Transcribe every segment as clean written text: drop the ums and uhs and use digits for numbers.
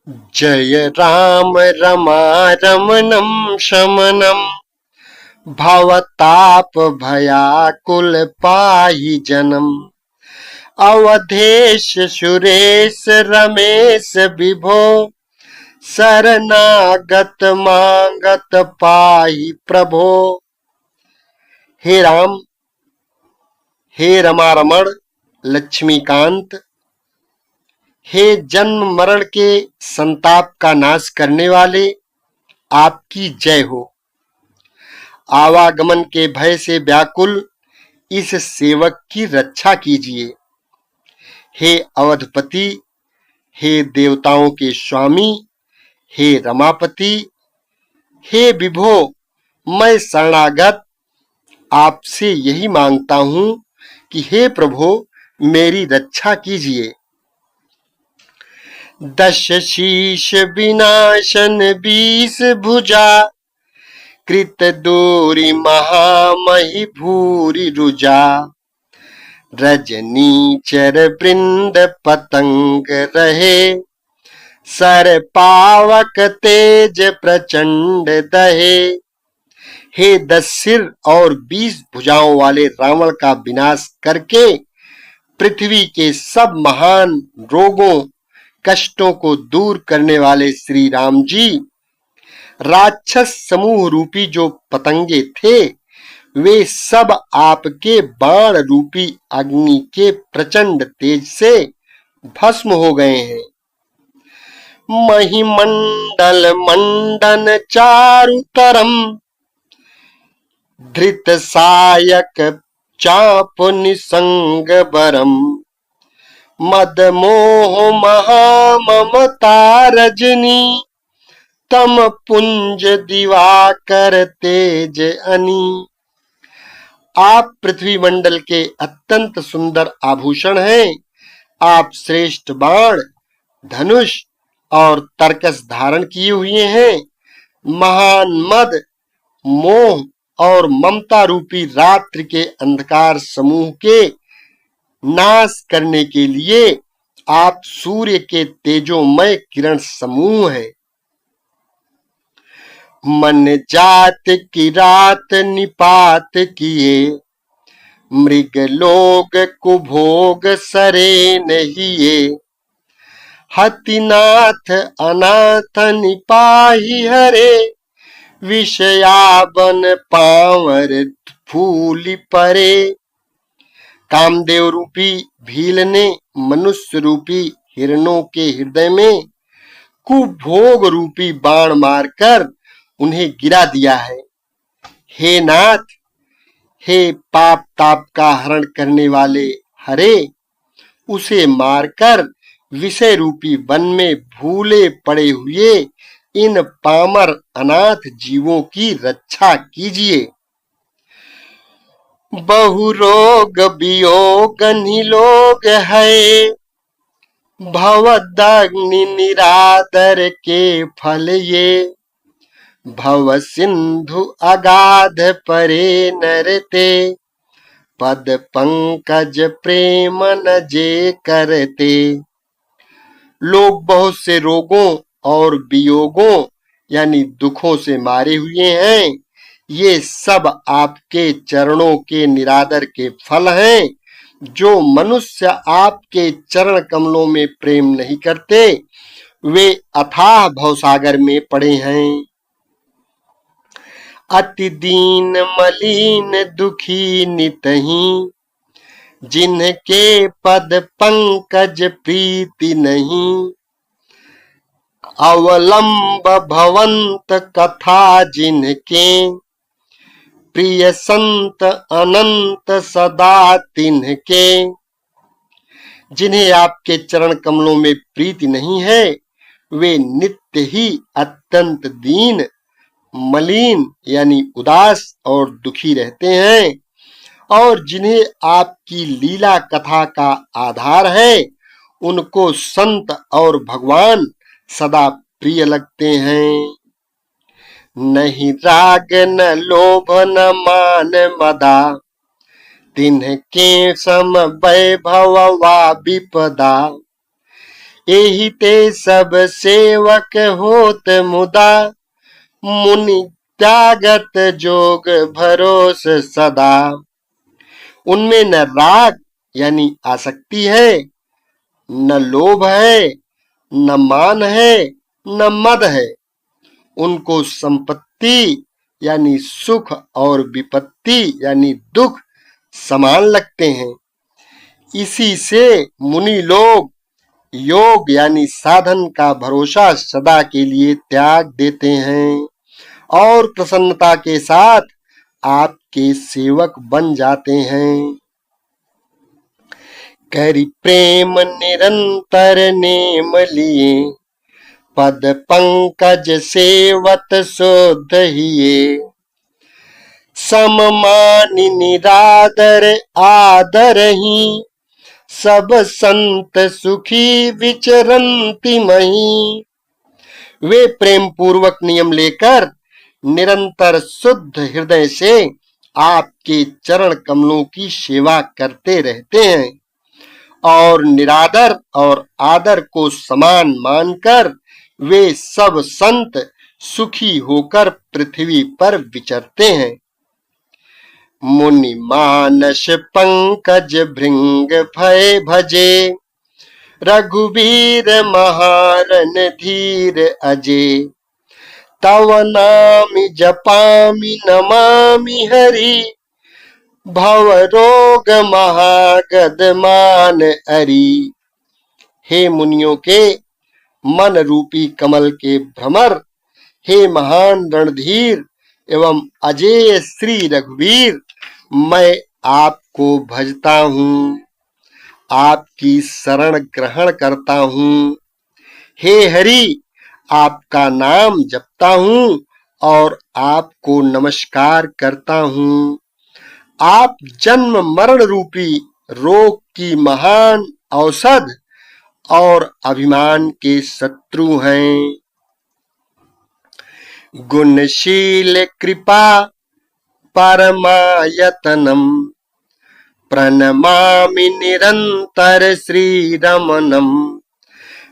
जय राम रमारमणं शमनं भवताप भयाकुल पाहि जनम। अवधेश सुरेश रमेश विभो शरणागत मांगत पाहि प्रभो। हे राम, हे रमारमण लक्ष्मीकांत, हे जन्म मरण के संताप का नाश करने वाले, आपकी जय हो। आवागमन के भय से व्याकुल इस सेवक की रक्षा कीजिए। हे अवधपति, हे देवताओं के स्वामी, हे रमापति, हे विभो, मैं शरणागत आपसे यही मांगता हूं कि हे प्रभो मेरी रक्षा कीजिए। दश शीश विनाशन 20 भुजा, कृत दूरी महामहि भूरि रुजा। रजनीचर वृंद पतंग रहे, सर पावक तेज प्रचंड दहे। हे 10 सिर और 20 भुजाओं वाले रावण का विनाश करके पृथ्वी के सब महान रोगों कष्टों को दूर करने वाले श्री राम जी, राक्षस समूह रूपी जो पतंगे थे वे सब आपके बाण रूपी अग्नि के प्रचंड तेज से भस्म हो गए हैं। महिमंडल मंडन चारुतरम, धृत सायक चाप निसंग बरम। मद मोह महाममता रजनी, तम पुंज दिवाकर तेज अनी। आप पृथ्वी मंडल के अत्यंत सुंदर आभूषण हैं। आप श्रेष्ठ बाण, धनुष और तरकस धारण किए हुए हैं। महान मद, मोह और ममता रूपी रात्रि के अंधकार समूह के नाश करने के लिए आप सूर्य के तेजोमय किरण समूह हैं। मन जात की रात निपात किए, मृग लोग कुभोग सरे नहिए। हतिनाथ अनाथ निपाहि हरे, विषयावन पावर फूल परे। कामदेव रूपी भील ने मनुष्य रूपी हिरणों के हृदय में कुभोग रूपी बाण मारकर उन्हें गिरा दिया है। हे नाथ, हे पाप ताप का हरण करने वाले हरे, उसे मारकर विषय रूपी वन में भूले पड़े हुए इन पामर अनाथ जीवों की रक्षा कीजिए। बहु रोग वियोग निलोग है, भवदग्नि निरादर के फल ये। भव सिंधु अगाध परे नरते, पद पंकज प्रेम न जे करते। लोग बहुत से रोगों और वियोगों यानी दुखों से मारे हुए हैं। ये सब आपके चरणों के निरादर के फल हैं। जो मनुष्य आपके चरण कमलों में प्रेम नहीं करते वे अथाह भवसागर में पड़े हैं। अति दीन मलिन दुखी नितहि, जिनके पद पंकज प्रीति नहीं। अवलंब भवंत कथा जिनके, प्रिय संत अनंत सदा तिन्हके। जिन्हें आपके चरण कमलों में प्रीति नहीं है वे नित्य ही अत्यंत दीन, मलिन यानी उदास और दुखी रहते हैं। और जिन्हें आपकी लीला कथा का आधार है उनको संत और भगवान सदा प्रिय लगते हैं। नहीं राग न लोभ न मान मदा, तिन्हके सम वैभव वा विपदा। एहि ते सब सेवक होत मुदा, मुनि त्यागत जोग भरोस सदा। उनमें न राग यानी आसक्ति है, न लोभ है, न मान है, न मद है। उनको संपत्ति यानी सुख और विपत्ति यानी दुख समान लगते हैं। इसी से मुनि लोग योग यानी साधन का भरोसा सदा के लिए त्याग देते हैं और प्रसन्नता के साथ आपके सेवक बन जाते हैं। करि प्रेम निरंतर नेम लिए, पद पंकज सेवत शुद्ध हिये। सममानि निरादर आदर ही, सब संत सुखी विचरंति मही। वे प्रेम पूर्वक नियम लेकर निरंतर शुद्ध हृदय से आपके चरण कमलों की सेवा करते रहते हैं और निरादर और आदर को समान मानकर वे सब संत सुखी होकर पृथ्वी पर विचरते हैं। मुनि मानस पंकज भृंग भय भजे, रघुवीर महारन धीर अजे। तव नामि जपामि नमामि हरि, भव रोग महागद मान अरि। हे मुनियों के मन रूपी कमल के भ्रमर, हे महान रणधीर एवं अजेय श्री रघुवीर, मैं आपको भजता हूँ, आपकी शरण ग्रहण करता हूँ। हे हरि, आपका नाम जपता हूँ और आपको नमस्कार करता हूँ। आप जन्म मरण रूपी रोग की महान औषध और अभिमान के शत्रु हैं। गुणशील कृपा परमायतनम, प्रणमामि निरंतर श्री रमणम।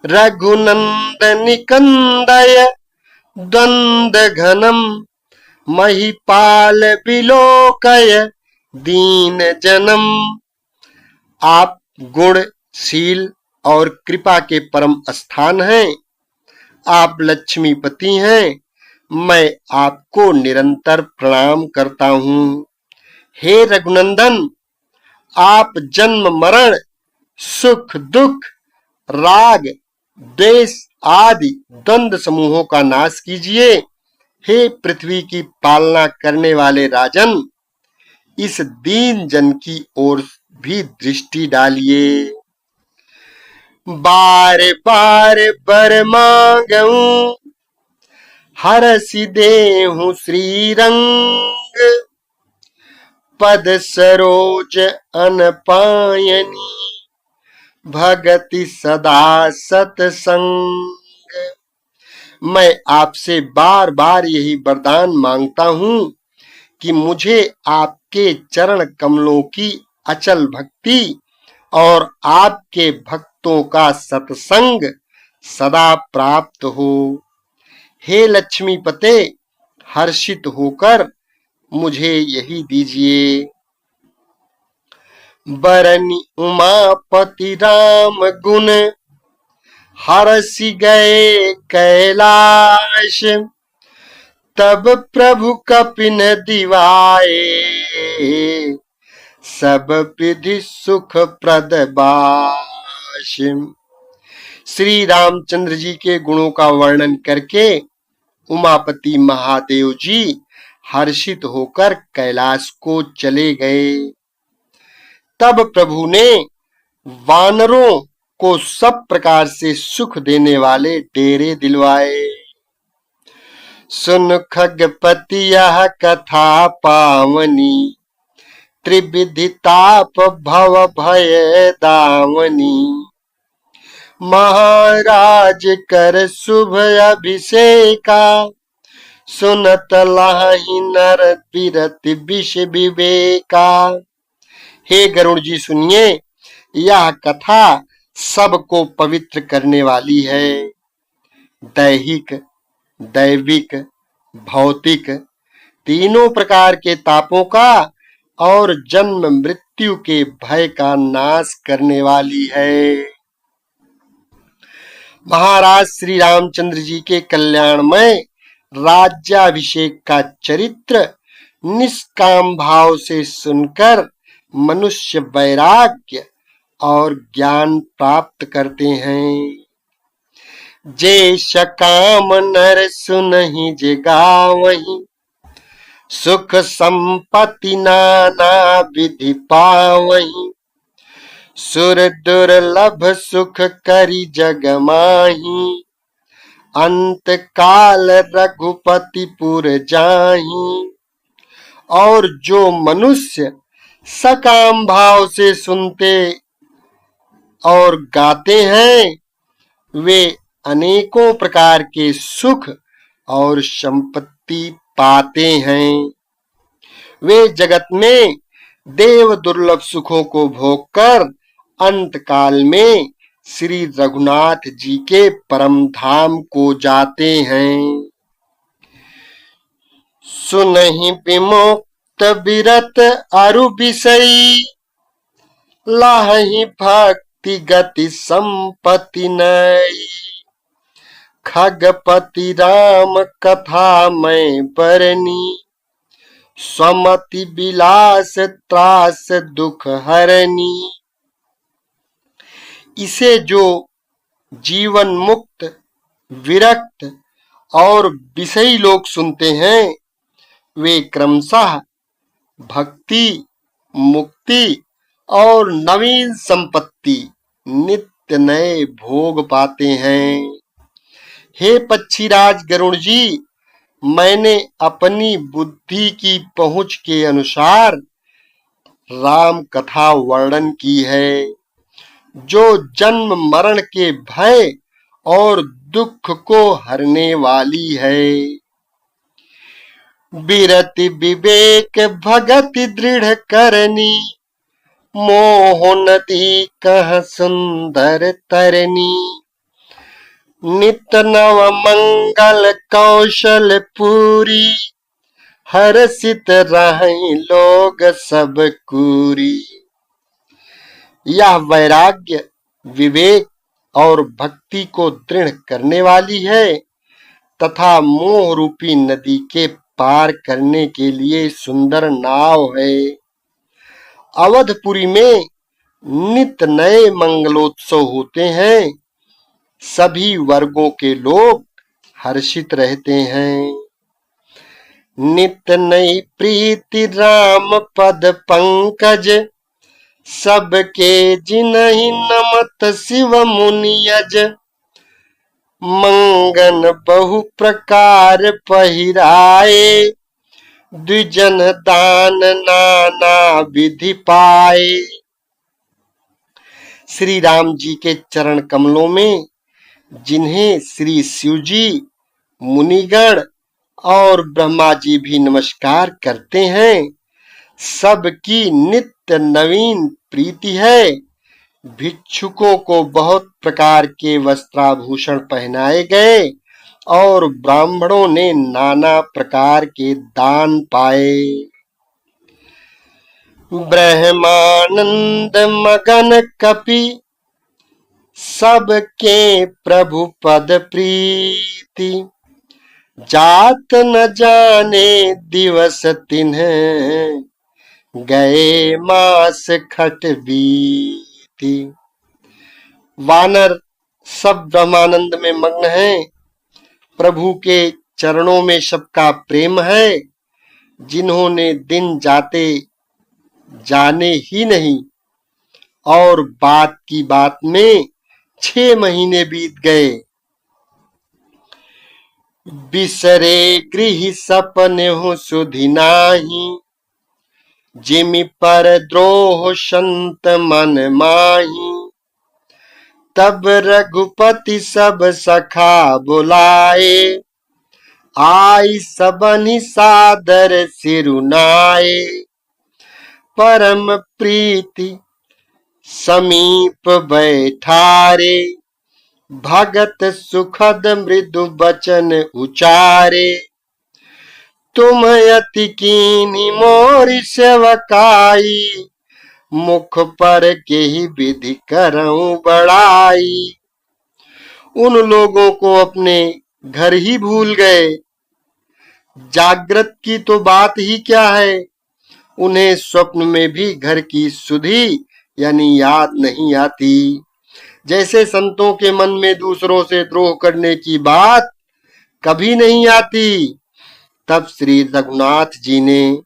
रघुनंदन कंदय द्वंद्व घनम, महिपाल विलोकय दीन जनम। आप गुणशील और कृपा के परम स्थान हैं। आप लक्ष्मीपति हैं। मैं आपको निरंतर प्रणाम करता हूँ। हे रघुनंदन, आप जन्म मरण, सुख दुख, राग द्वेष आदि द्वंद्व समूहों का नाश कीजिए। हे पृथ्वी की पालना करने वाले राजन, इस दीन जन की ओर भी दृष्टि डालिए। बार बार बर मांगूं, हरसि देहु श्री रंग। पद सरोज अनपायनी, भगति सदा सतसंग। मैं आपसे बार बार यही वरदान मांगता हूँ कि मुझे आपके चरण कमलों की अचल भक्ति और आपके भक्तों का सत्संग सदा प्राप्त हो। हे लक्ष्मीपते, हर्षित होकर मुझे यही दीजिए। बरनि उमापति राम गुण, हरसि गए कैलाश। तब प्रभु कपिन दिवाए, सब विधि सुख प्रद बाश। श्री रामचंद्र जी के गुणों का वर्णन करके उमापति महादेव जी हर्षित होकर कैलाश को चले गए। तब प्रभु ने वानरों को सब प्रकार से सुख देने वाले डेरे दिलवाए। सुन खगपति यह कथा पावनी, त्रिविधि ताप भव भय दावनी। महाराज कर शुभ अभिषेका, सुनत लाहि नर बिरति विष विवेका। हे गरुड़ जी सुनिए, यह कथा सबको पवित्र करने वाली है। दैहिक, दैविक, भौतिक तीनों प्रकार के तापों का और जन्म मृत्यु के भय का नाश करने वाली है। महाराज श्री रामचंद्र जी के कल्याणमय राज्याभिषेक का चरित्र निष्काम भाव से सुनकर मनुष्य वैराग्य और ज्ञान प्राप्त करते हैं। जे सकाम नर सुनहि जे गावहीं, सुख संपत्ति नाना विधि पावहीं। सुर दुर्लभ सुख करि जग माही, अंत काल रघुपति पुर जाहीं। और जो मनुष्य सकाम भाव से सुनते और गाते हैं, वे अनेकों प्रकार के सुख और संपत्ति पाते हैं। वे जगत में देव दुर्लभ सुखों को भोगकर अंत काल में श्री रघुनाथ जी के परम धाम को जाते हैं। सुनहि विमुक्त विरत अरु विषयी, लाहि भक्ति गति संपत्ति नई। खगपति राम कथा मैं बरनी, स्वमति विलास त्रास दुख हरनी। इसे जो जीवन मुक्त, विरक्त और विषयी लोग सुनते हैं, वे क्रमशः भक्ति, मुक्ति और नवीन संपत्ति नित्य नए भोग पाते हैं। हे पक्षीराज गरुण जी, मैंने अपनी बुद्धि की पहुंच के अनुसार राम कथा वर्णन की है, जो जन्म मरण के भय और दुख को हरने वाली है। विरति विवेक भगति दृढ़ करनी, मोह नदी कह सुंदर तरनी। नित नव मंगल कौशल पूरी, हर्षित रहे लोग सब कूरी। यह वैराग्य, विवेक और भक्ति को दृढ़ करने वाली है तथा मोह रूपी नदी के पार करने के लिए सुंदर नाव है। अवधपुरी में नित नए मंगलोत्सव होते हैं। सभी वर्गों के लोग हर्षित रहते हैं। नित नई प्रीति राम पद पंकज, सबके जिनहि नमत शिव मुनियज। मंगन बहु प्रकार पहिराए, द्विजन दान नाना विधि पाए। श्री राम जी के चरण कमलों में जिन्हें श्री शिव जी, मुनिगण और ब्रह्मा जी भी नमस्कार करते हैं, सबकी नित्य नवीन प्रीति है। भिक्षुकों को बहुत प्रकार के वस्त्राभूषण पहनाए गए और ब्राह्मणों ने नाना प्रकार के दान पाए। ब्रह्मानंद मगन कपि, सबके प्रभु पद प्रीति। जात न जाने दिवस तिन्ह, गए मास खट बीती। वानर सब ब्रह्मानंद में मग्न हैं। प्रभु के चरणों में सबका प्रेम है। जिन्होंने दिन जाते जाने ही नहीं और बात की बात में 6 महीने बीत गए। बिसरे गृह सपने हो सुधि नाही, जिमि पर द्रोह संत मन माही। तब रघुपति सब सखा बुलाए, आई सबनि सादर सिरुनाए। परम प्रीति समीप बैठारे, भगत सुखद मृदु बचन उचारे। तुम अति कीनी मोरी सेवकाई, मुख पर के ही विधि करऊं बड़ाई। उन लोगों को अपने घर ही भूल गए, जागृत की तो बात ही क्या है, उन्हें स्वप्न में भी घर की सुधि यानी याद नहीं आती। जैसे संतों के मन में दूसरों से द्रोह करने की बात कभी नहीं आती। तब श्री रघुनाथ जी ने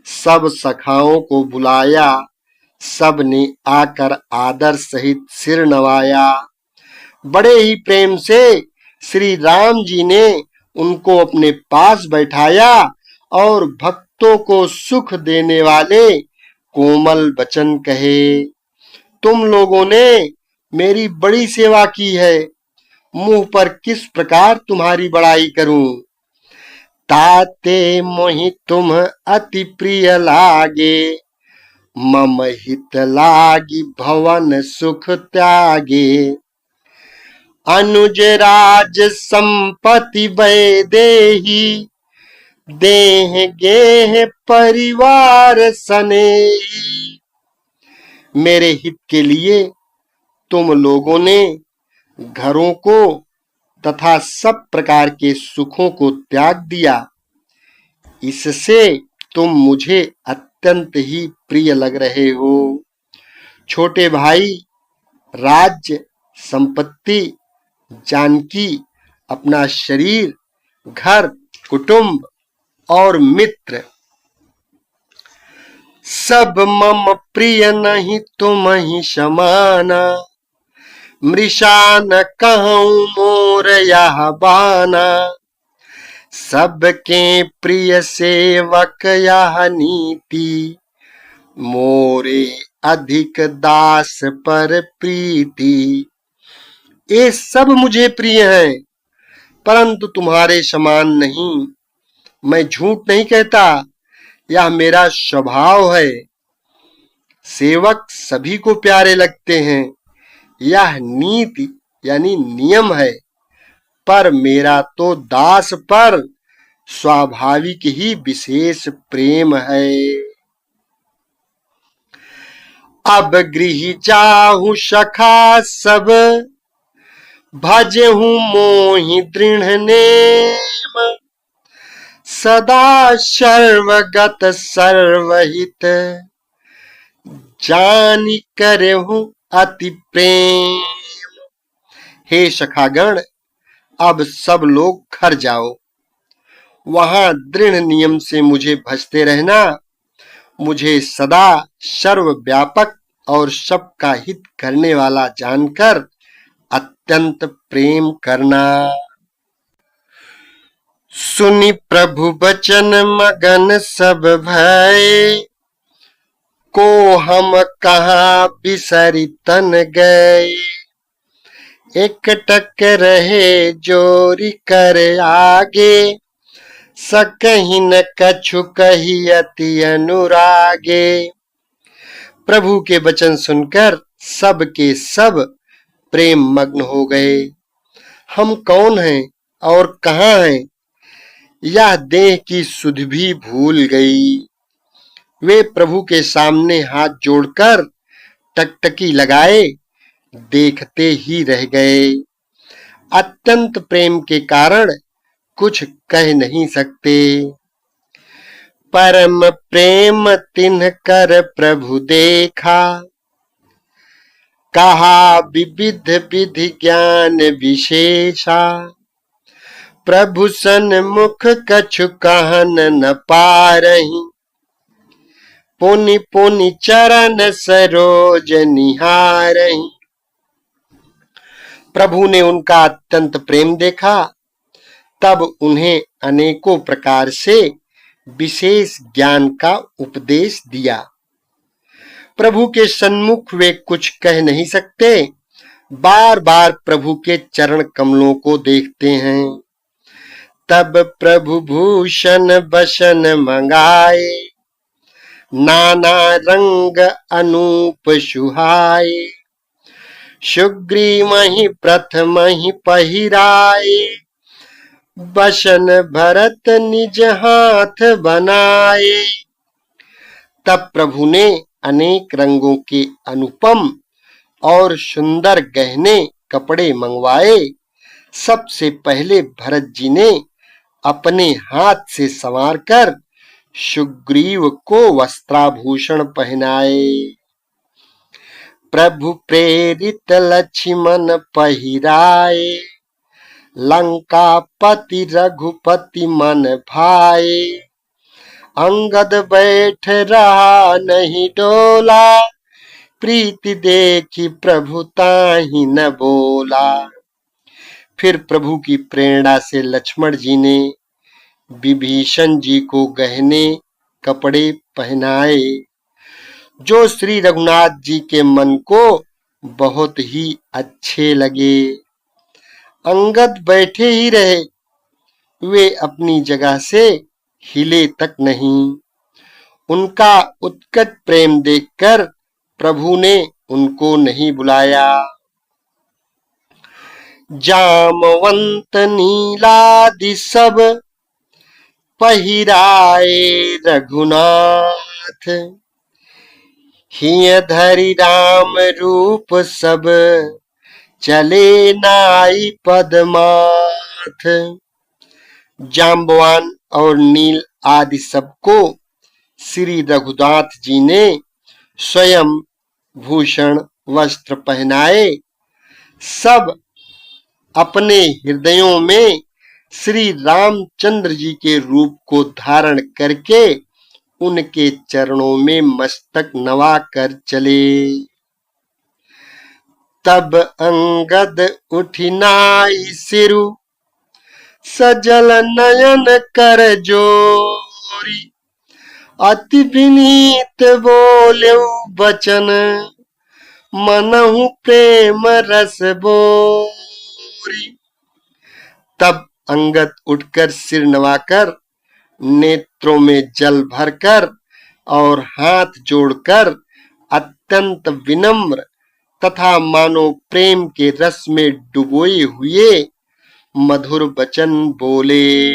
सब सखाओं को बुलाया, सब ने आकर आदर सहित सिर नवाया। बड़े ही प्रेम से श्री राम जी ने उनको अपने पास बैठाया और भक्तों को सुख देने वाले कोमल वचन कहे। तुम लोगों ने मेरी बड़ी सेवा की है, मुंह पर किस प्रकार तुम्हारी बड़ाई करूं। ताते मोहि तुम अति प्रिय लागे, मम हित लागी भवन सुख त्यागे। अनुज राज संपत्ति वैदेही, देह गेह परिवार सनेही। मेरे हित के लिए तुम लोगों ने घरों को तथा सब प्रकार के सुखों को त्याग दिया, इससे तुम मुझे अत्यंत ही प्रिय लग रहे हो। छोटे भाई, राज्य, संपत्ति, जानकी, अपना शरीर, घर, कुटुंब और मित्र सब मम प्रिय नहीं तुम ही समाना। मृषा न कहूं मोर यह बाना, सबके प्रिय सेवक यह नीति। मोरे अधिक दास पर प्रीति। ये सब मुझे प्रिय हैं, परंतु तुम्हारे समान नहीं। मैं झूठ नहीं कहता, यह मेरा स्वभाव है। सेवक सभी को प्यारे लगते हैं, यह नीति यानी नियम है, पर मेरा तो दास पर स्वाभाविक ही विशेष प्रेम है। अब गृह जाहु सखा सब, भजहु मोहि दृढ़ नेम। सदा सर्वगत सर्वहित, जानि करहु अति प्रेम। हे सखागण, अब सब लोग घर जाओ, वहां दृढ़ नियम से मुझे भजते रहना। मुझे सदा सर्वव्यापक और सबका हित करने वाला जानकर अत्यंत प्रेम करना। सुनि प्रभु बचन मगन सब भय, को हम कहाँ बिसरि तन गए। एकटक रहे जोरी कर आगे, सकहि न कछु कही अति अनुरागे। प्रभु के वचन सुनकर सब के सब प्रेम मग्न हो गए। हम कौन हैं और कहाँ हैं, यह देह की सुध भी भूल गई। वे प्रभु के सामने हाथ जोड़कर टकटकी लगाए देखते ही रह गए। अत्यंत प्रेम के कारण कुछ कह नहीं सकते। परम प्रेम तिन्ह कर प्रभु देखा, कहा विविध विधि ज्ञान विशेषा। प्रभु सन्मुख कछु कहन न पारहीं, पुनि पुनि चरण सरोज निहारहीं। प्रभु ने उनका अत्यंत प्रेम देखा, तब उन्हें अनेकों प्रकार से विशेष ज्ञान का उपदेश दिया। प्रभु के सन्मुख वे कुछ कह नहीं सकते, बार बार प्रभु के चरण कमलों को देखते हैं। तब प्रभु भूषण बसन मंगाए, नाना रंग अनूप सुहाए, सुग्रीवहि प्रथमहि पहिराए, बसन भरत निज हाथ बनाए। तब प्रभु ने अनेक रंगों के अनुपम और सुंदर गहने कपड़े मंगवाए। सबसे पहले भरत जी ने अपने हाथ से संवारकर सुग्रीव को वस्त्राभूषण पहनाए। प्रभु प्रेरित लक्ष्मण पहिराए, लंकापति रघुपति मन भाए। अंगद बैठ रहा नहीं डोला, प्रीति देखी प्रभु ताहि न बोला। फिर प्रभु की प्रेरणा से लक्ष्मण जी ने विभीषण जी को गहने कपड़े पहनाए, जो श्री रघुनाथ जी के मन को बहुत ही अच्छे लगे। अंगद बैठे ही रहे, वे अपनी जगह से हिले तक नहीं। उनका उत्कट प्रेम देखकर प्रभु ने उनको नहीं बुलाया। जामवंत नीलादि सब पहिराए रघुनाथ, हिय धरि राम रूप सब चले नाई पदमाथ। जाम्बवान और नील आदि सबको श्री रघुनाथ जी ने स्वयं भूषण वस्त्र पहनाए। सब अपने हृदयों में श्री रामचंद्र जी के रूप को धारण करके उनके चरणों में मस्तक नवा कर चले। तब अंगद उठी नाई सिरु, सजल नयन कर जोरी। अति विनीत बोल्यो बचन, मनहु प्रेम रस बोरी। तब अंगद उठकर सिर नवाकर, नेत्रों में जल भरकर और हाथ जोड़कर अत्यंत विनम्र तथा मानो प्रेम के रस में डुबोए हुए मधुर वचन बोले।